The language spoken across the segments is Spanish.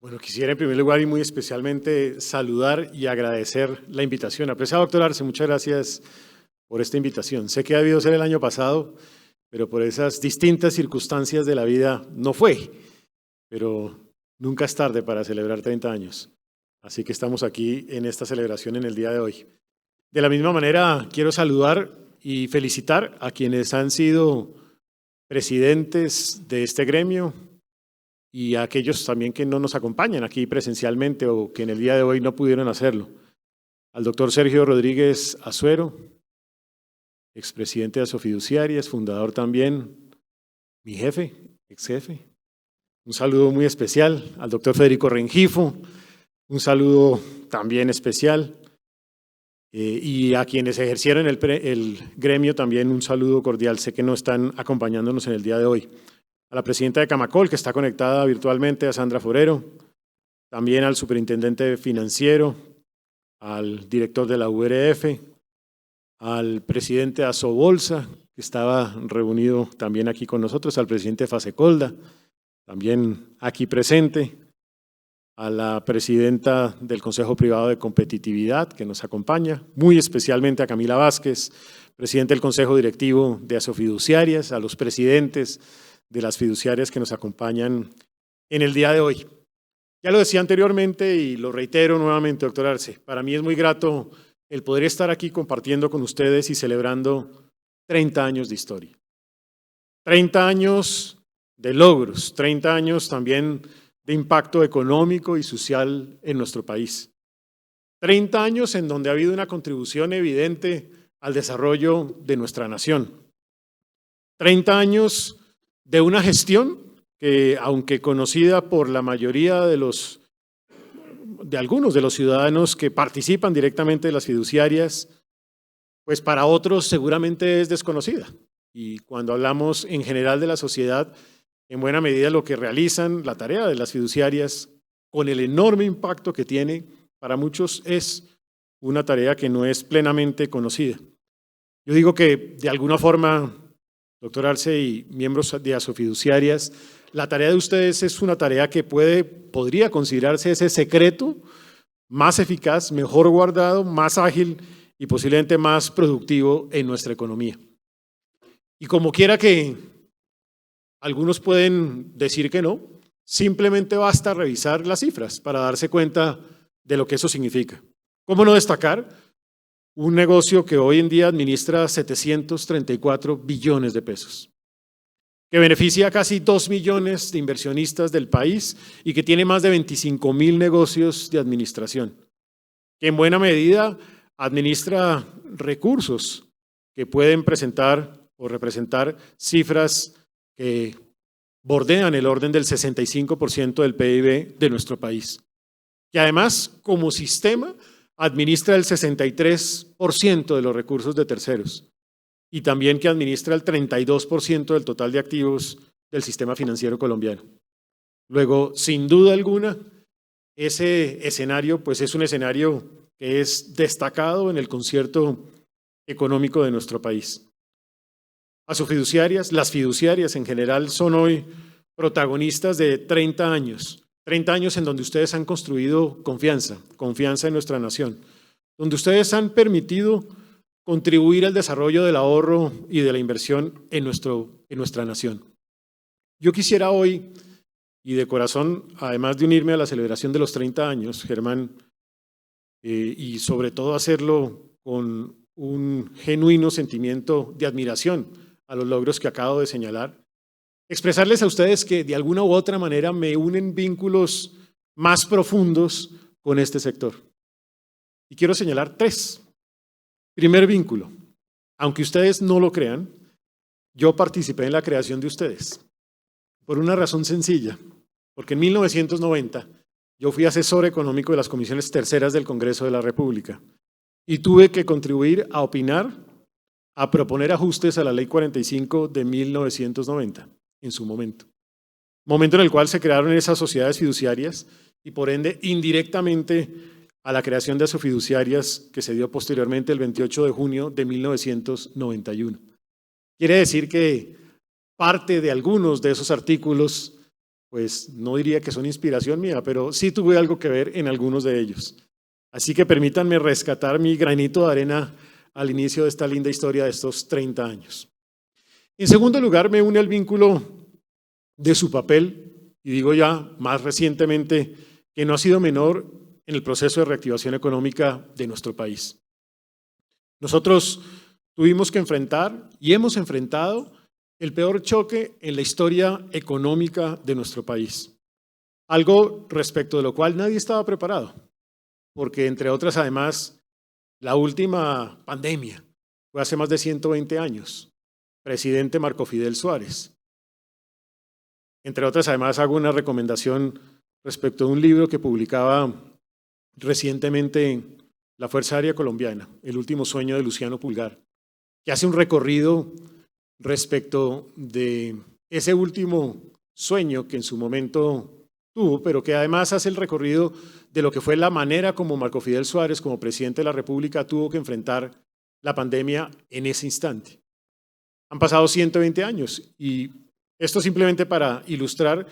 Bueno, quisiera en primer lugar y muy especialmente saludar y agradecer la invitación. Apreciado doctor Arce, muchas gracias por esta invitación. Sé que ha debido ser el año pasado, pero por esas distintas circunstancias de la vida no fue. Pero nunca es tarde para celebrar 30 años. Así que estamos aquí en esta celebración en el día de hoy. De la misma manera, quiero saludar y felicitar a quienes han sido presidentes de este gremio, y a aquellos también que no nos acompañan aquí presencialmente o que en el día de hoy no pudieron hacerlo. Al doctor Sergio Rodríguez Azuero, expresidente de Asofiduciarias, fundador también, mi jefe, ex jefe. Un saludo muy especial al doctor Federico Rengifo, un saludo también especial. Y a quienes ejercieron el gremio también un saludo cordial. Sé que no están acompañándonos en el día de hoy. A la presidenta de Camacol, que está conectada virtualmente, a Sandra Forero, también al superintendente financiero, al director de la URF, al presidente de Asobolsa, que estaba reunido también aquí con nosotros, al presidente de Fasecolda, también aquí presente, a la presidenta del Consejo Privado de Competitividad, que nos acompaña, muy especialmente a Camila Vázquez, presidente del Consejo Directivo de Asofiduciarias, a los presidentes de las fiduciarias que nos acompañan en el día de hoy. Ya lo decía anteriormente y lo reitero nuevamente, doctor Arce, para mí es muy grato el poder estar aquí compartiendo con ustedes y celebrando 30 años de historia. 30 años de logros, 30 años también de impacto económico y social en nuestro país. 30 años en donde ha habido una contribución evidente al desarrollo de nuestra nación. 30 años de una gestión que, aunque conocida por la mayoría de algunos de los ciudadanos que participan directamente de las fiduciarias, pues para otros seguramente es desconocida. Y cuando hablamos en general de la sociedad, en buena medida lo que realizan, la tarea de las fiduciarias, con el enorme impacto que tiene, para muchos es una tarea que no es plenamente conocida. Yo digo que de alguna forma, doctor Arce y miembros de Asofiduciarias, la tarea de ustedes es una tarea que podría considerarse ese secreto más eficaz, mejor guardado, más ágil y posiblemente más productivo en nuestra economía. Y como quiera que algunos pueden decir que no, simplemente basta revisar las cifras para darse cuenta de lo que eso significa. ¿Cómo no destacar un negocio que hoy en día administra 734 billones de pesos, que beneficia a casi 2 millones de inversionistas del país y que tiene más de 25.000 negocios de administración, que en buena medida administra recursos que pueden presentar o representar cifras que bordean el orden del 65% del PIB de nuestro país, que además como sistema administra el 63% de los recursos de terceros y también que administra el 32% del total de activos del sistema financiero colombiano. Luego, sin duda alguna, ese escenario pues es un escenario que es destacado en el concierto económico de nuestro país. Asofiduciarias, las fiduciarias en general son hoy protagonistas de 30 años. 30 años en donde ustedes han construido confianza en nuestra nación, donde ustedes han permitido contribuir al desarrollo del ahorro y de la inversión en nuestra nación. Yo quisiera hoy, y de corazón, además de unirme a la celebración de los 30 años, Germán, y sobre todo hacerlo con un genuino sentimiento de admiración a los logros que acabo de señalar, expresarles a ustedes que de alguna u otra manera me unen vínculos más profundos con este sector. Y quiero señalar 3. Primer vínculo, aunque ustedes no lo crean, yo participé en la creación de ustedes por una razón sencilla, porque en 1990 yo fui asesor económico de las comisiones terceras del Congreso de la República y tuve que contribuir a opinar, a proponer ajustes a la Ley 45 de 1990. En su momento en el cual se crearon esas sociedades fiduciarias y por ende indirectamente a la creación de Asofiduciarias que se dio posteriormente el 28 de junio de 1991. Quiere decir que parte de algunos de esos artículos pues no diría que son inspiración mía, pero sí tuve algo que ver en algunos de ellos. Así que permítanme rescatar mi granito de arena al inicio de esta linda historia de estos 30 años. En segundo lugar, me une el vínculo de su papel, y digo ya más recientemente, que no ha sido menor en el proceso de reactivación económica de nuestro país. Nosotros tuvimos que enfrentar y hemos enfrentado el peor choque en la historia económica de nuestro país. Algo respecto de lo cual nadie estaba preparado, porque entre otras además, la última pandemia fue hace más de 120 años, presidente Marco Fidel Suárez. Entre otras además hago una recomendación respecto de un libro que publicaba recientemente la Fuerza Aérea Colombiana, El último sueño de Luciano Pulgar, que hace un recorrido respecto de ese último sueño que en su momento tuvo, pero que además hace el recorrido de lo que fue la manera como Marco Fidel Suárez, como presidente de la República, tuvo que enfrentar la pandemia en ese instante. Han pasado 120 años y esto simplemente para ilustrar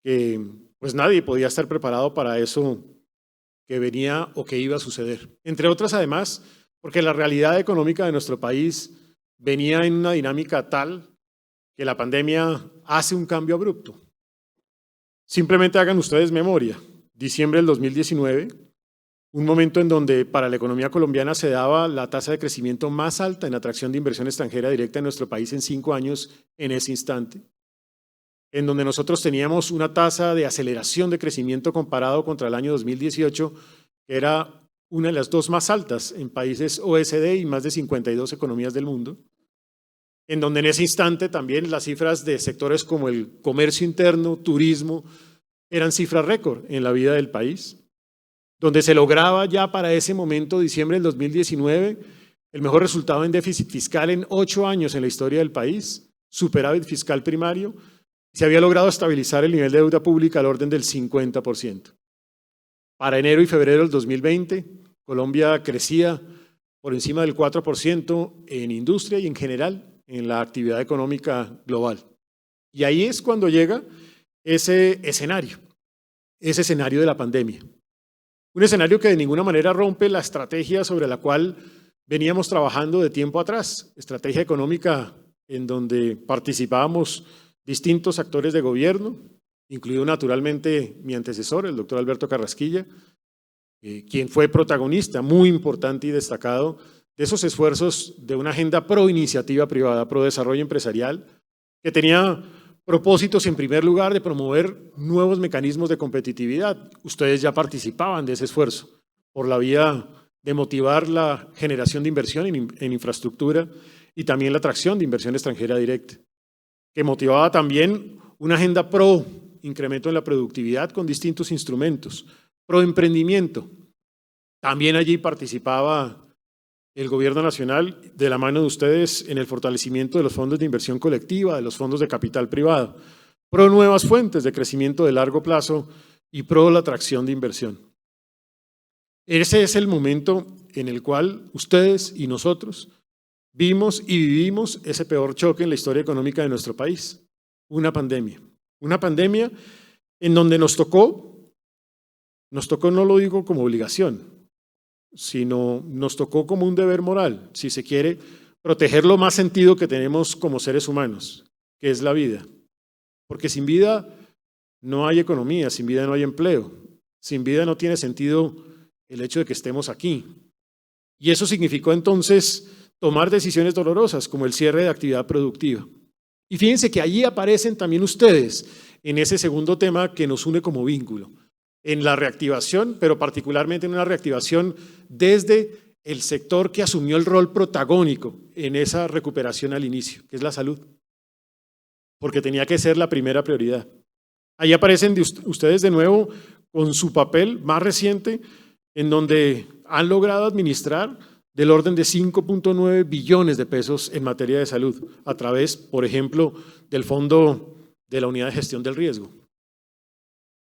que pues nadie podía estar preparado para eso que venía o que iba a suceder. Entre otras además, porque la realidad económica de nuestro país venía en una dinámica tal que la pandemia hace un cambio abrupto. Simplemente hagan ustedes memoria. Diciembre del 2019, un momento en donde para la economía colombiana se daba la tasa de crecimiento más alta en atracción de inversión extranjera directa en nuestro país en 5 años en ese instante, en donde nosotros teníamos una tasa de aceleración de crecimiento comparado contra el año 2018, que era una de las 2 más altas en países OECD y más de 52 economías del mundo, en donde en ese instante también las cifras de sectores como el comercio interno, turismo, eran cifras récord en la vida del país, donde se lograba ya para ese momento, diciembre del 2019, el mejor resultado en déficit fiscal en 8 años en la historia del país, superávit fiscal primario, se había logrado estabilizar el nivel de deuda pública al orden del 50%. Para enero y febrero del 2020, Colombia crecía por encima del 4% en industria y en general en la actividad económica global. Y ahí es cuando llega ese escenario de la pandemia. Un escenario que de ninguna manera rompe la estrategia sobre la cual veníamos trabajando de tiempo atrás, estrategia económica en donde participábamos distintos actores de gobierno, incluido naturalmente mi antecesor, el doctor Alberto Carrasquilla, quien fue protagonista muy importante y destacado de esos esfuerzos de una agenda pro iniciativa privada, pro desarrollo empresarial, que tenía propósitos en primer lugar de promover nuevos mecanismos de competitividad. Ustedes ya participaban de ese esfuerzo por la vía de motivar la generación de inversión en infraestructura y también la atracción de inversión extranjera directa, que motivaba también una agenda pro incremento en la productividad con distintos instrumentos, pro emprendimiento. También allí participaba el gobierno nacional de la mano de ustedes en el fortalecimiento de los fondos de inversión colectiva, de los fondos de capital privado, pro nuevas fuentes de crecimiento de largo plazo y pro la atracción de inversión. Ese es el momento en el cual ustedes y nosotros vimos y vivimos ese peor choque en la historia económica de nuestro país, una pandemia. Una pandemia en donde nos tocó no lo digo como obligación, sino nos tocó como un deber moral, si se quiere, proteger lo más sentido que tenemos como seres humanos, que es la vida. Porque sin vida no hay economía, sin vida no hay empleo, sin vida no tiene sentido el hecho de que estemos aquí. Y eso significó entonces tomar decisiones dolorosas, como el cierre de actividad productiva. Y fíjense que allí aparecen también ustedes en ese segundo tema que nos une como vínculo, en la reactivación, pero particularmente en una reactivación desde el sector que asumió el rol protagónico en esa recuperación al inicio, que es la salud, porque tenía que ser la primera prioridad. Ahí aparecen ustedes de nuevo con su papel más reciente, en donde han logrado administrar del orden de 5.9 billones de pesos en materia de salud, a través, por ejemplo, del Fondo de la Unidad de Gestión del Riesgo.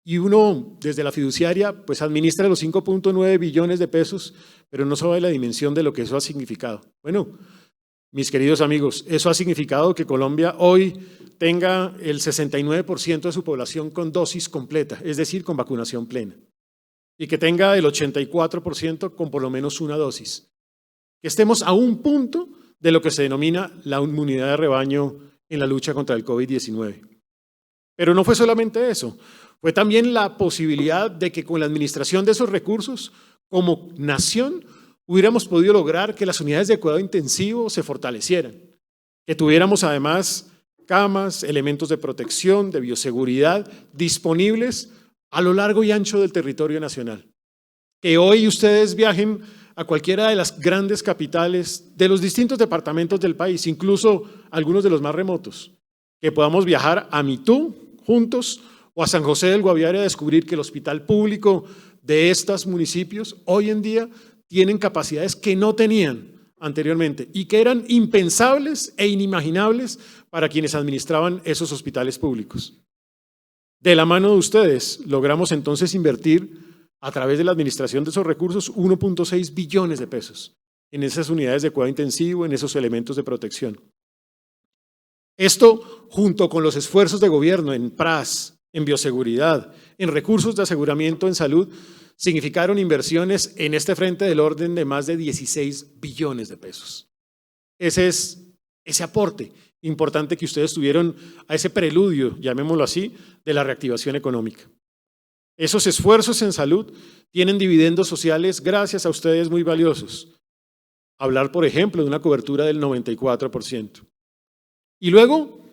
Y uno, desde la fiduciaria, pues administra los 5.9 billones de pesos, pero no sabe la dimensión de lo que eso ha significado. Bueno, Mis queridos amigos, eso ha significado que Colombia hoy tenga el 69% de su población con dosis completa, es decir, con vacunación plena, y que tenga el 84% con por lo menos una dosis. Que estemos a un punto de lo que se denomina la inmunidad de rebaño en la lucha contra el COVID-19. Pero no fue solamente eso, fue también la posibilidad de que con la administración de esos recursos, como nación, hubiéramos podido lograr que las unidades de cuidado intensivo se fortalecieran, que tuviéramos además camas, elementos de protección, de bioseguridad disponibles a lo largo y ancho del territorio nacional. Que hoy ustedes viajen a cualquiera de las grandes capitales de los distintos departamentos del país, incluso algunos de los más remotos, que podamos viajar a Mitú juntos o a San José del Guaviare a descubrir que el hospital público de estos municipios hoy en día tienen capacidades que no tenían anteriormente y que eran impensables e inimaginables para quienes administraban esos hospitales públicos. De la mano de ustedes logramos entonces invertir a través de la administración de esos recursos 1.6 billones de pesos en esas unidades de cuidado intensivo, en esos elementos de protección. Esto, junto con los esfuerzos de gobierno en PRAS, en bioseguridad, en recursos de aseguramiento en salud, significaron inversiones en este frente del orden de más de 16 billones de pesos. Ese es ese aporte importante que ustedes tuvieron a ese preludio, llamémoslo así, de la reactivación económica. Esos esfuerzos en salud tienen dividendos sociales gracias a ustedes muy valiosos. Hablar, por ejemplo, de una cobertura del 94%. Y luego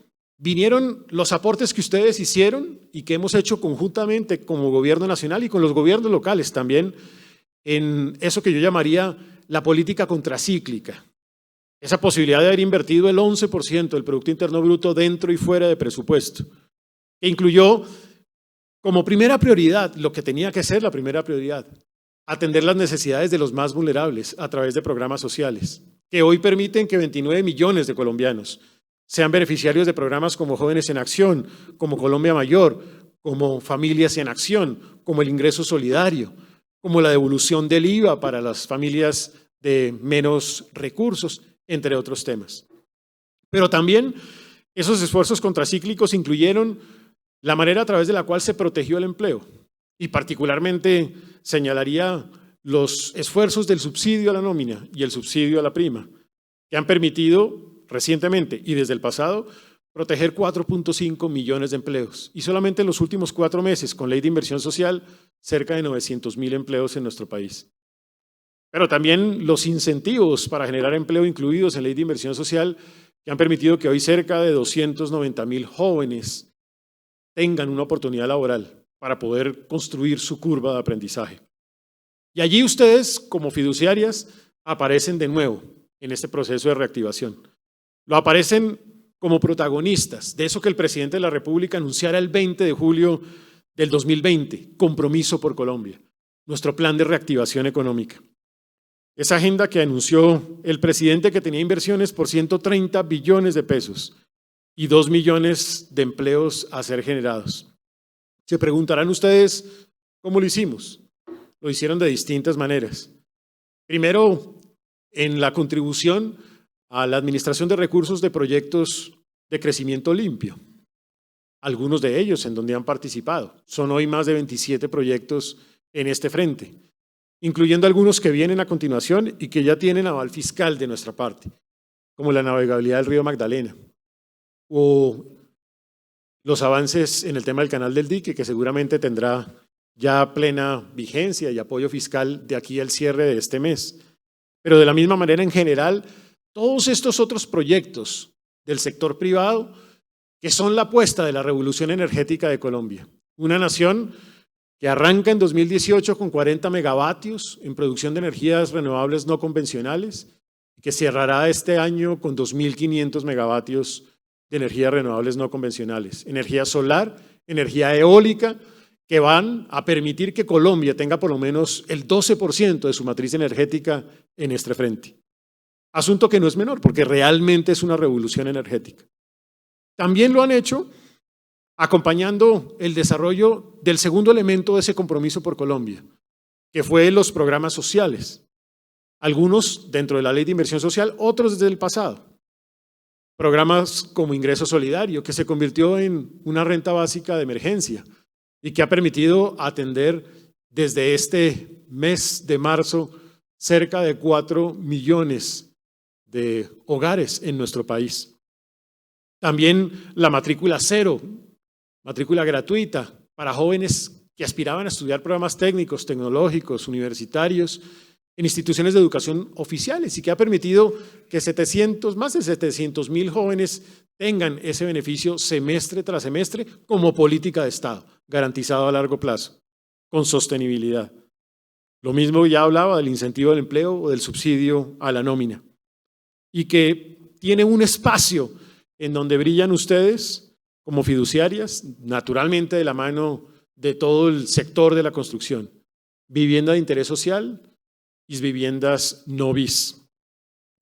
vinieron los aportes que ustedes hicieron y que hemos hecho conjuntamente como gobierno nacional y con los gobiernos locales también en eso que yo llamaría la política contracíclica. Esa posibilidad de haber invertido el 11% del Producto Interno Bruto dentro y fuera de presupuesto, que incluyó como primera prioridad, lo que tenía que ser la primera prioridad, atender las necesidades de los más vulnerables a través de programas sociales, que hoy permiten que 29 millones de colombianos sean beneficiarios de programas como Jóvenes en Acción, como Colombia Mayor, como Familias en Acción, como el ingreso solidario, como la devolución del IVA para las familias de menos recursos, entre otros temas. Pero también esos esfuerzos contracíclicos incluyeron la manera a través de la cual se protegió el empleo y particularmente señalaría los esfuerzos del subsidio a la nómina y el subsidio a la prima, que han permitido recientemente y desde el pasado proteger 4.5 millones de empleos y solamente en los últimos 4 meses con ley de inversión social cerca de 900.000 empleos en nuestro país. Pero también los incentivos para generar empleo incluidos en ley de inversión social que han permitido que hoy cerca de 290.000 jóvenes tengan una oportunidad laboral para poder construir su curva de aprendizaje. Y allí ustedes, como fiduciarias, aparecen de nuevo en este proceso de reactivación. Lo aparecen como protagonistas de eso que el presidente de la República anunciara el 20 de julio del 2020, Compromiso por Colombia, nuestro plan de reactivación económica. Esa agenda que anunció el presidente que tenía inversiones por 130 billones de pesos y 2 millones de empleos a ser generados. Se preguntarán ustedes, ¿cómo lo hicimos? Lo hicieron de distintas maneras. Primero, en la contribución a la administración de recursos de proyectos de crecimiento limpio. Algunos de ellos en donde han participado. Son hoy más de 27 proyectos en este frente, incluyendo algunos que vienen a continuación y que ya tienen aval fiscal de nuestra parte, como la navegabilidad del río Magdalena, o los avances en el tema del canal del dique, que seguramente tendrá ya plena vigencia y apoyo fiscal de aquí al cierre de este mes. Pero de la misma manera, en general, todos estos otros proyectos del sector privado que son la apuesta de la revolución energética de Colombia. Una nación que arranca en 2018 con 40 megavatios en producción de energías renovables no convencionales y que cerrará este año con 2.500 megavatios de energías renovables no convencionales. Energía solar, energía eólica, que van a permitir que Colombia tenga por lo menos el 12% de su matriz energética en este frente. Asunto que no es menor, porque realmente es una revolución energética. También lo han hecho acompañando el desarrollo del segundo elemento de ese compromiso por Colombia, que fue los programas sociales. Algunos dentro de la Ley de Inversión Social, otros desde el pasado. Programas como Ingreso Solidario, que se convirtió en una renta básica de emergencia y que ha permitido atender desde este mes de marzo cerca de 4 millones de hogares en nuestro país. También la matrícula cero, matrícula gratuita para jóvenes que aspiraban a estudiar programas técnicos, tecnológicos, universitarios, en instituciones de educación oficiales y que ha permitido que más de 700,000 jóvenes tengan ese beneficio semestre tras semestre como política de Estado, garantizado a largo plazo, con sostenibilidad. Lo mismo ya hablaba del incentivo al empleo o del subsidio a la nómina. Y que tiene un espacio en donde brillan ustedes como fiduciarias, naturalmente de la mano de todo el sector de la construcción. Vivienda de interés social y viviendas no bis.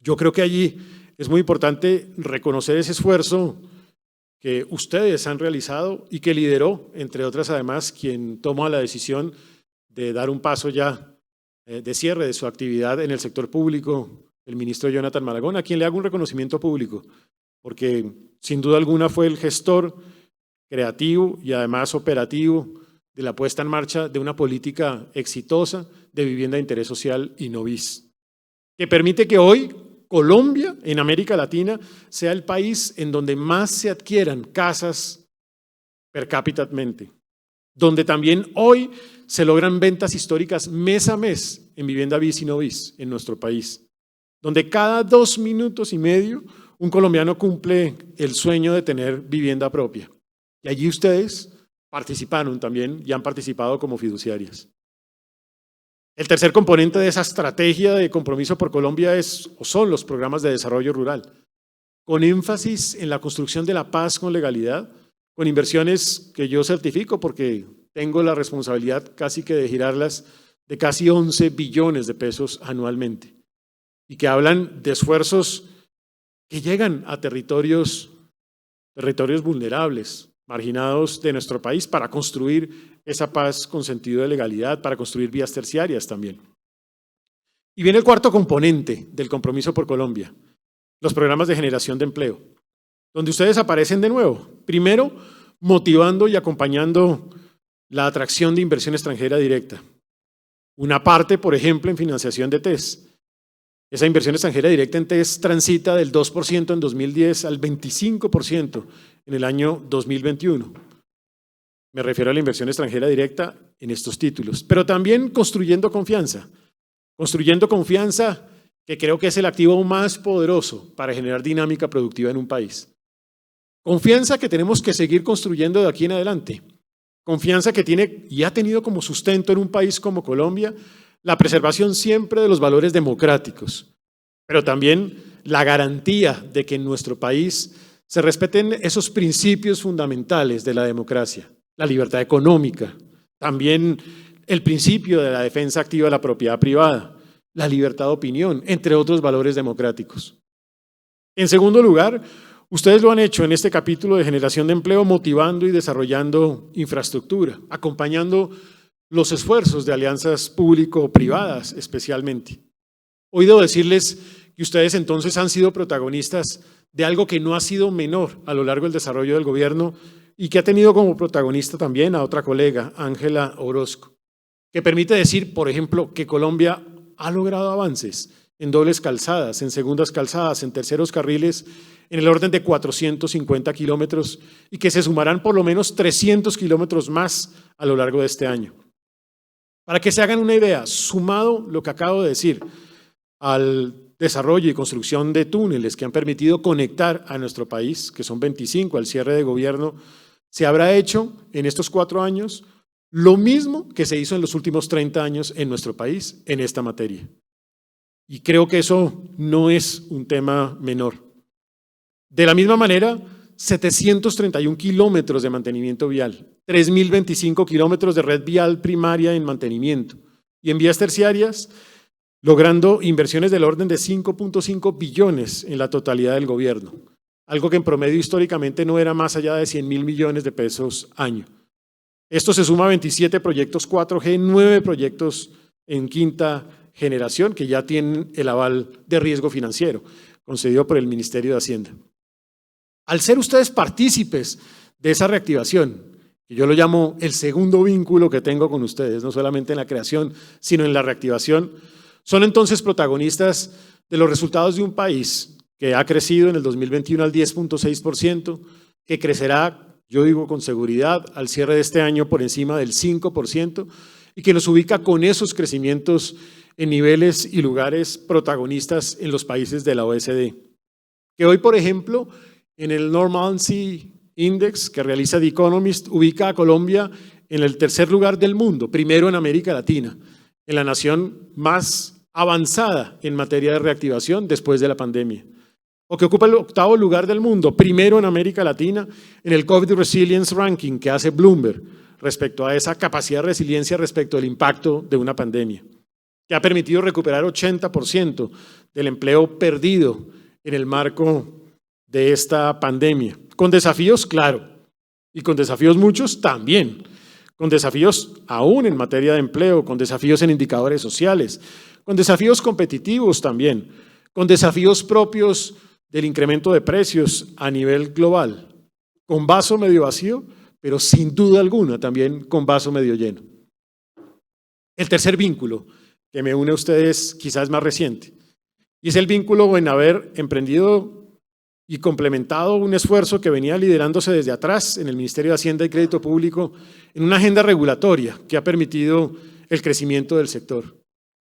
Yo creo que allí es muy importante reconocer ese esfuerzo que ustedes han realizado y que lideró, entre otras además, quien toma la decisión de dar un paso ya de cierre de su actividad en el sector público, el ministro Jonathan Malagón, a quien le hago un reconocimiento público, porque sin duda alguna fue el gestor creativo y además operativo de la puesta en marcha de una política exitosa de vivienda de interés social y no bis, que permite que hoy Colombia, en América Latina, sea el país en donde más se adquieran casas per cápita, donde también hoy se logran ventas históricas mes a mes en vivienda bis y no bis en nuestro país, donde cada 2 minutos y medio un colombiano cumple el sueño de tener vivienda propia. Y allí ustedes participaron también y han participado como fiduciarias. El tercer componente de esa estrategia de compromiso por Colombia son los programas de desarrollo rural, con énfasis en la construcción de la paz con legalidad, con inversiones que yo certifico porque tengo la responsabilidad casi que de girarlas de casi 11 billones de pesos anualmente y que hablan de esfuerzos que llegan a territorios vulnerables, marginados de nuestro país para construir esa paz con sentido de legalidad, para construir vías terciarias también. Y viene el cuarto componente del compromiso por Colombia, los programas de generación de empleo, donde ustedes aparecen de nuevo, primero motivando y acompañando la atracción de inversión extranjera directa. Una parte, por ejemplo, en financiación de TES. Esa inversión extranjera directa en TES transita del 2% en 2010 al 25% en el año 2021. Me refiero a la inversión extranjera directa en estos títulos, pero también construyendo confianza que creo que es el activo más poderoso para generar dinámica productiva en un país. Confianza que tenemos que seguir construyendo de aquí en adelante. Confianza que tiene y ha tenido como sustento en un país como Colombia la preservación siempre de los valores democráticos, pero también la garantía de que en nuestro país se respeten esos principios fundamentales de la democracia, la libertad económica, también el principio de la defensa activa de la propiedad privada, la libertad de opinión, entre otros valores democráticos. En segundo lugar, ustedes lo han hecho en este capítulo de generación de empleo motivando y desarrollando infraestructura, acompañando los esfuerzos de alianzas público-privadas especialmente. Hoy debo decirles que ustedes entonces han sido protagonistas de algo que no ha sido menor a lo largo del desarrollo del gobierno y que ha tenido como protagonista también a otra colega, Ángela Orozco, que permite decir, por ejemplo, que Colombia ha logrado avances en dobles calzadas, en segundas calzadas, en terceros carriles, en el orden de 450 kilómetros y que se sumarán por lo menos 300 kilómetros más a lo largo de este año. Para que se hagan una idea, sumado lo que acabo de decir al desarrollo y construcción de túneles que han permitido conectar a nuestro país, que son 25 al cierre de gobierno, se habrá hecho en estos 4 años lo mismo que se hizo en los últimos 30 años en nuestro país en esta materia. Y creo que eso no es un tema menor. De la misma manera, 731 kilómetros de mantenimiento vial, 3.025 kilómetros de red vial primaria en mantenimiento y en vías terciarias, logrando inversiones del orden de 5.5 billones en la totalidad del gobierno, algo que en promedio históricamente no era más allá de 100.000 millones de pesos año. Esto se suma a 27 proyectos 4G, 9 proyectos en quinta generación que ya tienen el aval de riesgo financiero concedido por el Ministerio de Hacienda. Al ser ustedes partícipes de esa reactivación, que yo lo llamo el segundo vínculo que tengo con ustedes, no solamente en la creación, sino en la reactivación, son entonces protagonistas de los resultados de un país que ha crecido en el 2021 al 10.6%, que crecerá, yo digo con seguridad, al cierre de este año por encima del 5%, y que nos ubica con esos crecimientos en niveles y lugares protagonistas en los países de la OECD. Que hoy, por ejemplo, en el Normancy Index que realiza The Economist, ubica a Colombia en el tercer lugar del mundo, primero en América Latina, en la nación más avanzada en materia de reactivación después de la pandemia. O que ocupa el octavo lugar del mundo, primero en América Latina, en el COVID Resilience Ranking que hace Bloomberg, respecto a esa capacidad de resiliencia respecto al impacto de una pandemia, que ha permitido recuperar 80% del empleo perdido en el marco de esta pandemia. Con desafíos, claro, y con desafíos muchos también, con desafíos aún en materia de empleo, con desafíos en indicadores sociales, con desafíos competitivos también, con desafíos propios del incremento de precios a nivel global, con vaso medio vacío, pero sin duda alguna también con vaso medio lleno. El tercer vínculo que me une a ustedes quizás más reciente, y es el vínculo en haber emprendido y complementado un esfuerzo que venía liderándose desde atrás en el Ministerio de Hacienda y Crédito Público en una agenda regulatoria que ha permitido el crecimiento del sector.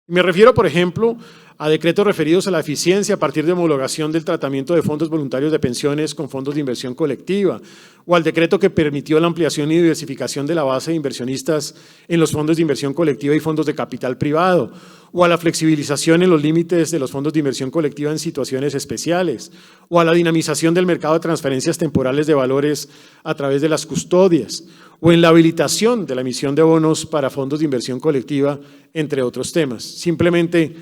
Me refiero, por ejemplo, a decretos referidos a la eficiencia a partir de homologación del tratamiento de fondos voluntarios de pensiones con fondos de inversión colectiva, o al decreto que permitió la ampliación y diversificación de la base de inversionistas en los fondos de inversión colectiva y fondos de capital privado, o a la flexibilización en los límites de los fondos de inversión colectiva en situaciones especiales, o a la dinamización del mercado de transferencias temporales de valores a través de las custodias, o en la habilitación de la emisión de bonos para fondos de inversión colectiva, entre otros temas. Simplemente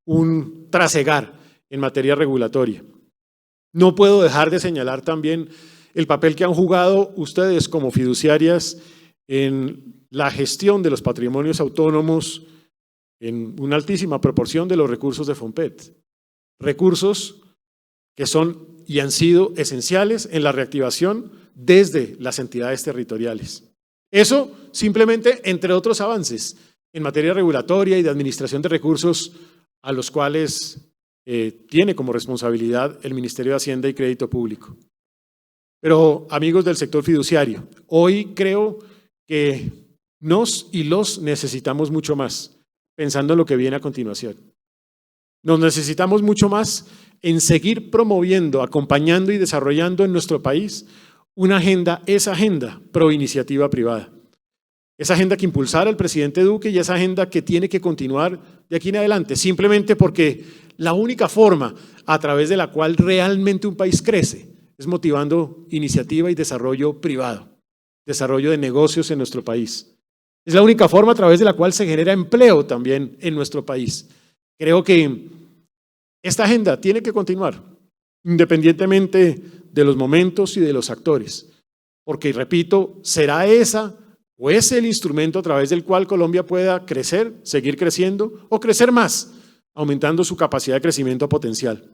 un trasegar en materia regulatoria. No puedo dejar de señalar también el papel que han jugado ustedes como fiduciarias en la gestión de los patrimonios autónomos en una altísima proporción de los recursos de FOMPET. Recursos que son y han sido esenciales en la reactivación desde las entidades territoriales. Eso simplemente entre otros avances en materia regulatoria y de administración de recursos a los cuales tiene como responsabilidad el Ministerio de Hacienda y Crédito Público. Pero amigos del sector fiduciario, hoy creo que nos y los necesitamos mucho más, pensando en lo que viene a continuación. Nos necesitamos mucho más en seguir promoviendo, acompañando y desarrollando en nuestro país una agenda, esa agenda pro iniciativa privada. Esa agenda que impulsara el presidente Duque y esa agenda que tiene que continuar de aquí en adelante, simplemente porque la única forma a través de la cual realmente un país crece es motivando iniciativa y desarrollo privado, desarrollo de negocios en nuestro país. Es la única forma a través de la cual se genera empleo también en nuestro país. Creo que esta agenda tiene que continuar, independientemente de los momentos y de los actores, porque, repito, será esa o es el instrumento a través del cual Colombia pueda crecer, seguir creciendo o crecer más, aumentando su capacidad de crecimiento potencial.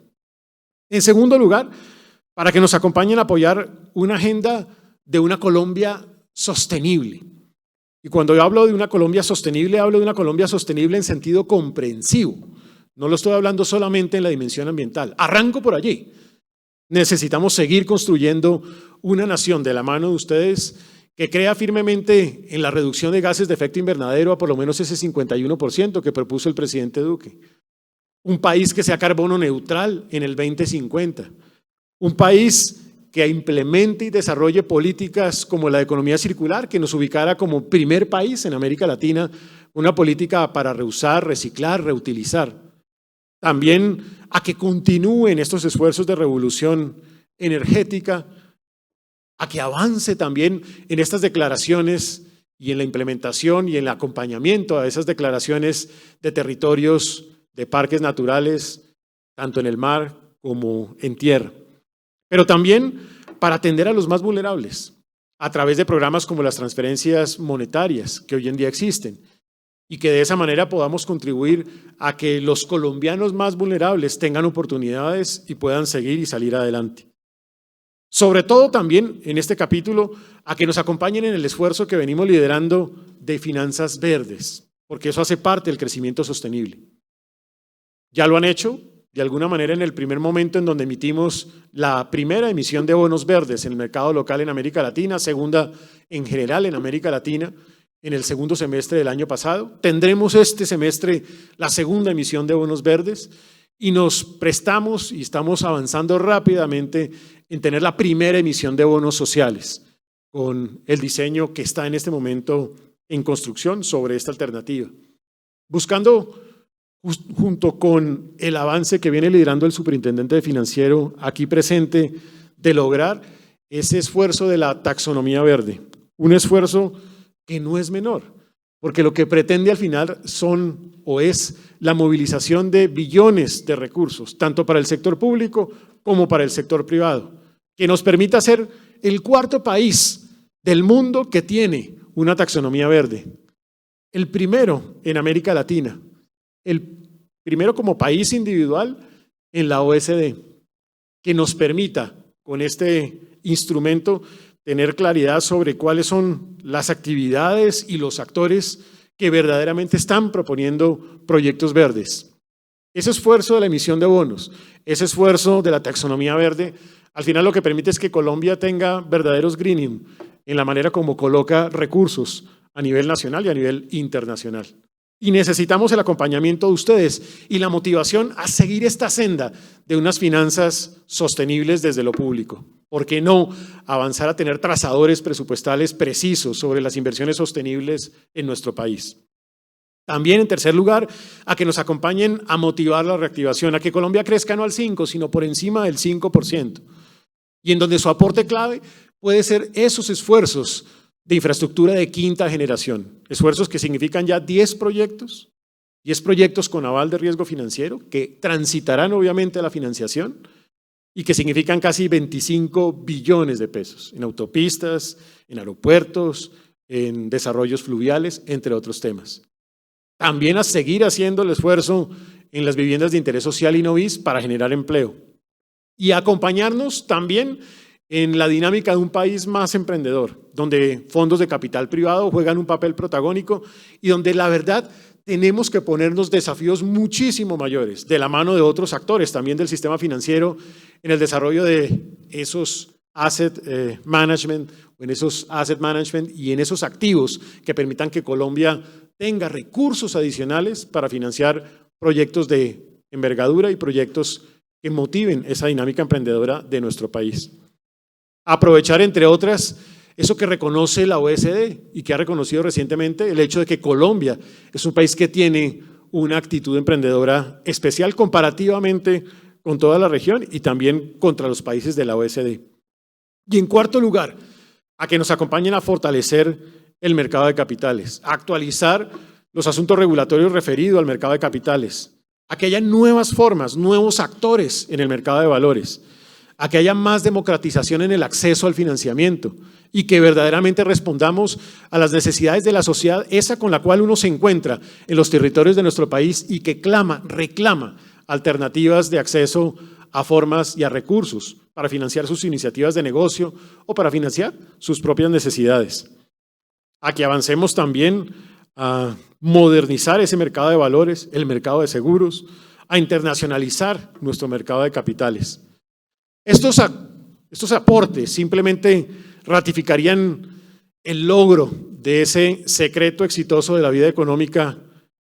En segundo lugar, para que nos acompañen a apoyar una agenda de una Colombia sostenible. Y cuando yo hablo de una Colombia sostenible, hablo de una Colombia sostenible en sentido comprensivo. No lo estoy hablando solamente en la dimensión ambiental. Arranco por allí. Necesitamos seguir construyendo una nación de la mano de ustedes que crea firmemente en la reducción de gases de efecto invernadero a por lo menos ese 51% que propuso el presidente Duque. Un país que sea carbono neutral en el 2050. Un país que implemente y desarrolle políticas como la economía circular, que nos ubicara como primer país en América Latina, una política para reusar, reciclar, reutilizar. También a que continúen estos esfuerzos de revolución energética, a que avance también en estas declaraciones y en la implementación y en el acompañamiento a esas declaraciones de territorios, de parques naturales, tanto en el mar como en tierra. Pero también para atender a los más vulnerables, a través de programas como las transferencias monetarias que hoy en día existen, y que de esa manera podamos contribuir a que los colombianos más vulnerables tengan oportunidades y puedan seguir y salir adelante. Sobre todo también en este capítulo a que nos acompañen en el esfuerzo que venimos liderando de finanzas verdes, porque eso hace parte del crecimiento sostenible. Ya lo han hecho de alguna manera en el primer momento en donde emitimos la primera emisión de bonos verdes en el mercado local en América Latina, segunda en general en América Latina, en el segundo semestre del año pasado. Tendremos este semestre la segunda emisión de bonos verdes y nos prestamos y estamos avanzando rápidamente en tener la primera emisión de bonos sociales con el diseño que está en este momento en construcción sobre esta alternativa. Buscando, junto con el avance que viene liderando el superintendente financiero aquí presente, de lograr ese esfuerzo de la taxonomía verde. Un esfuerzo que no es menor, porque lo que pretende al final es la movilización de billones de recursos, tanto para el sector público como para el sector privado, que nos permita ser el cuarto país del mundo que tiene una taxonomía verde. El primero en América Latina, el primero como país individual en la OECD, que nos permita con este instrumento tener claridad sobre cuáles son las actividades y los actores que verdaderamente están proponiendo proyectos verdes. Ese esfuerzo de la emisión de bonos, ese esfuerzo de la taxonomía verde, al final lo que permite es que Colombia tenga verdaderos greening en la manera como coloca recursos a nivel nacional y a nivel internacional. Y necesitamos el acompañamiento de ustedes y la motivación a seguir esta senda de unas finanzas sostenibles desde lo público. ¿Por qué no avanzar a tener trazadores presupuestales precisos sobre las inversiones sostenibles en nuestro país? También, en tercer lugar, a que nos acompañen a motivar la reactivación, a que Colombia crezca no al 5%, sino por encima del 5%. Y en donde su aporte clave puede ser esos esfuerzos de infraestructura de quinta generación, esfuerzos que significan ya 10 proyectos con aval de riesgo financiero que transitarán obviamente a la financiación y que significan casi 25 billones de pesos en autopistas, en aeropuertos, en desarrollos fluviales, entre otros temas. También a seguir haciendo el esfuerzo en las viviendas de interés social y no BIS para generar empleo y acompañarnos también en la dinámica de un país más emprendedor, donde fondos de capital privado juegan un papel protagónico y donde la verdad tenemos que ponernos desafíos muchísimo mayores de la mano de otros actores también del sistema financiero en el desarrollo de esos asset management y en esos activos que permitan que Colombia tenga recursos adicionales para financiar proyectos de envergadura y proyectos que motiven esa dinámica emprendedora de nuestro país. Aprovechar, entre otras, eso que reconoce la OECD y que ha reconocido recientemente el hecho de que Colombia es un país que tiene una actitud emprendedora especial comparativamente con toda la región y también contra los países de la OECD. Y en cuarto lugar, a que nos acompañen a fortalecer el mercado de capitales, a actualizar los asuntos regulatorios referidos al mercado de capitales, a que haya nuevas formas, nuevos actores en el mercado de valores, a que haya más democratización en el acceso al financiamiento y que verdaderamente respondamos a las necesidades de la sociedad, esa con la cual uno se encuentra en los territorios de nuestro país y que reclama alternativas de acceso a formas y a recursos para financiar sus iniciativas de negocio o para financiar sus propias necesidades. A que avancemos también a modernizar ese mercado de valores, el mercado de seguros, a internacionalizar nuestro mercado de capitales. Estos aportes simplemente ratificarían el logro de ese secreto exitoso de la vida económica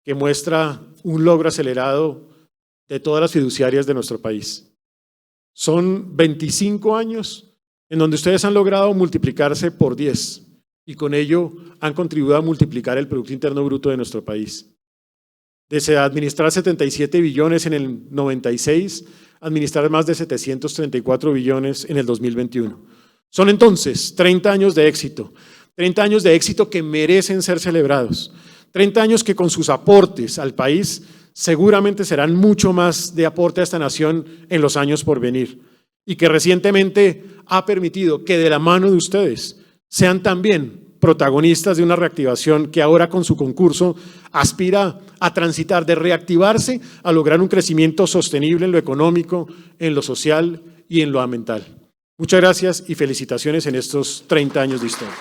que muestra un logro acelerado de todas las fiduciarias de nuestro país. Son 25 años en donde ustedes han logrado multiplicarse por 10 y con ello han contribuido a multiplicar el Producto Interno Bruto de nuestro país. Desde administrar 77 billones en el 96, administrar más de 734 billones en el 2021. Son entonces 30 años de éxito, 30 años de éxito que merecen ser celebrados, 30 años que con sus aportes al país seguramente serán mucho más de aporte a esta nación en los años por venir y que recientemente ha permitido que de la mano de ustedes sean también protagonistas de una reactivación que ahora con su concurso aspira a transitar de reactivarse a lograr un crecimiento sostenible en lo económico, en lo social y en lo ambiental. Muchas gracias y felicitaciones en estos 30 años de historia.